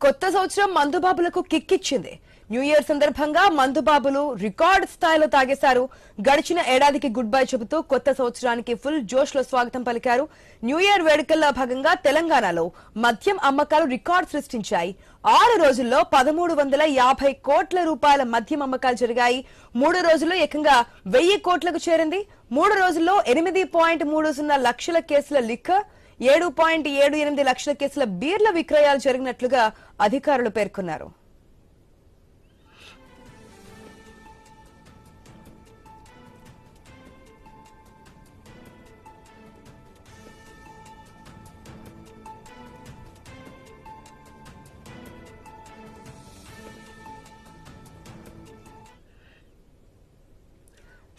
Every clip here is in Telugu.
కొత్త సంవత్సరం మందుబాబులకు కిక్కిచ్చింది. న్యూ ఇయర్ సందర్భంగా మందుబాబులు రికార్డ్ స్థాయిలో తాగేశారు. గడిచిన ఏడాదికి గుడ్ బై చెబుతూ కొత్త సంవత్సరానికి ఫుల్ జోష్ లో స్వాగతం పలికారు. న్యూ ఇయర్ వేడుకల్లో భాగంగా తెలంగాణలో మద్యం అమ్మకాలు రికార్డ్ సృష్టించాయి. 6 రోజుల్లో 1350 కోట్ల రూపాయల మద్యం అమ్మకాలు జరిగాయి. 3 రోజుల్లో ఏకంగా 1000 కోట్లకు చేరింది. 3 రోజుల్లో 8.30 లక్షల కేసుల లిక్కర్, 7.78 లక్షల కేసుల బీర్ల విక్రయాలు జరిగినట్లుగా అధికారులు పేర్కొన్నారు.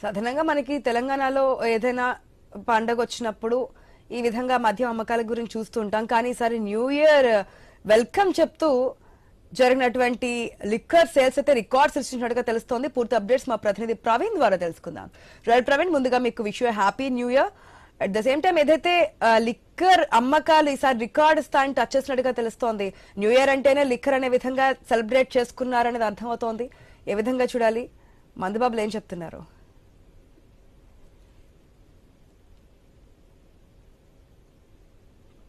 సాధారణంగా మనకి తెలంగాణలో ఏదైనా పండగ వచ్చినప్పుడు ఈ విధంగా మద్యం అమ్మకాల గురించి చూస్తూ ఉంటాం. కానీ ఈసారి న్యూ ఇయర్ వెల్కమ్ చెప్తూ జరిగినటువంటి లిక్కర్ సేల్స్ అయితే రికార్డ్ సృష్టించినట్టుగా తెలుస్తోంది. పూర్తి అప్డేట్స్ మా ప్రతినిధి ప్రవీణ్ ద్వారా తెలుసుకుందాం. రైట్ ప్రవీణ్, ముందుగా మీకు wish you happy new year. At the same time ఏదైతే లిక్కర్ అమ్మకాలు ఈసారి రికార్డ్ స్థాయిని టచ్ చేసినట్టుగా తెలుస్తోంది. న్యూ ఇయర్ అంటేనే లిక్కర్ అనే విధంగా సెలబ్రేట్ చేసుకున్నారనేది అర్థమవుతోంది. ఏ విధంగా చూడాలి? మందుబాబులు ఏం చెప్తున్నారు?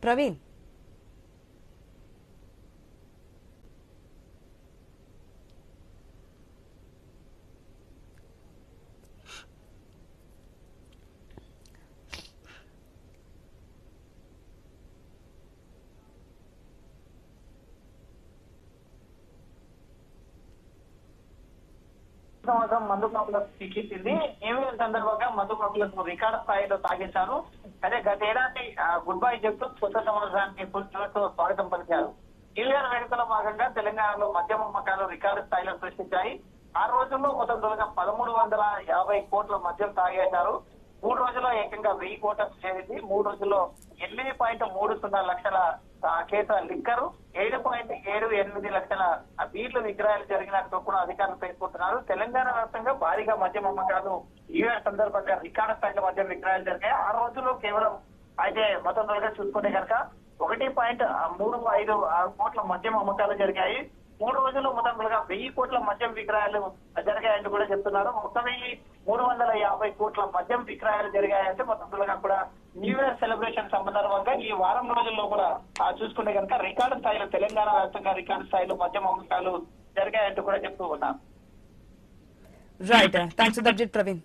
ప్రవీణ్, సంవత్సరం మందుబాబులకు చిక్కించింది. ఏమీ సందర్భంగా మందుబాబులకు రికార్డు స్థాయిలో తాగించారు. అదే గత ఏడాది గుడ్ బై చెప్తూ కొత్త సంవత్సరానికి ఫుల్ జోష్తో స్వాగతం పలికారు. న్యూ ఇయర్ వేడుకలో భాగంగా తెలంగాణలో మద్యం అమ్మకాలు రికార్డు స్థాయిలో సృష్టించాయి. 6 రోజుల్లో మొత్తం 1350 కోట్ల మద్యం తాగేశారు. 3 రోజుల్లో ఏకంగా 1000 కోట్లకు చేరింది. 3 రోజుల్లో 8.30 లక్షల కేసుల లిక్కరు, 7.78 లక్షల బీర్లు విక్రయాలు జరిగినట్టు కూడా అధికారులు పేర్కొంటున్నారు. తెలంగాణ వ్యాప్తంగా భారీగా మద్యం అమ్మకాలు న్యూ ఇయర్ సందర్భంగా రికార్డు స్థాయిలో మద్యం విక్రయాలు జరిగాయి. 6 రోజుల్లో కేవలం అయితే మొత్తం చూసుకుంటే కనుక 1.35 కోట్ల మద్యం అమ్మకాలు జరిగాయి. 3 రోజుల్లో మొత్తం 1000 కోట్ల మద్యం విక్రయాలు జరిగాయంటూ కూడా చెప్తున్నారు. మొత్తం 350 కోట్ల మద్యం విక్రయాలు జరిగాయంటే మొత్తం కూడా న్యూ ఇయర్ సెలబ్రేషన్ సందర్భంగా ఈ వారం రోజుల్లో కూడా చూసుకుంటే కనుక రికార్డు స్థాయిలో తెలంగాణ వ్యాప్తంగా రికార్డు స్థాయిలో మద్యం అమ్మకాలు జరిగాయంటూ కూడా చెప్తూ ఉన్నారు. Right, thanks for the update Praveen.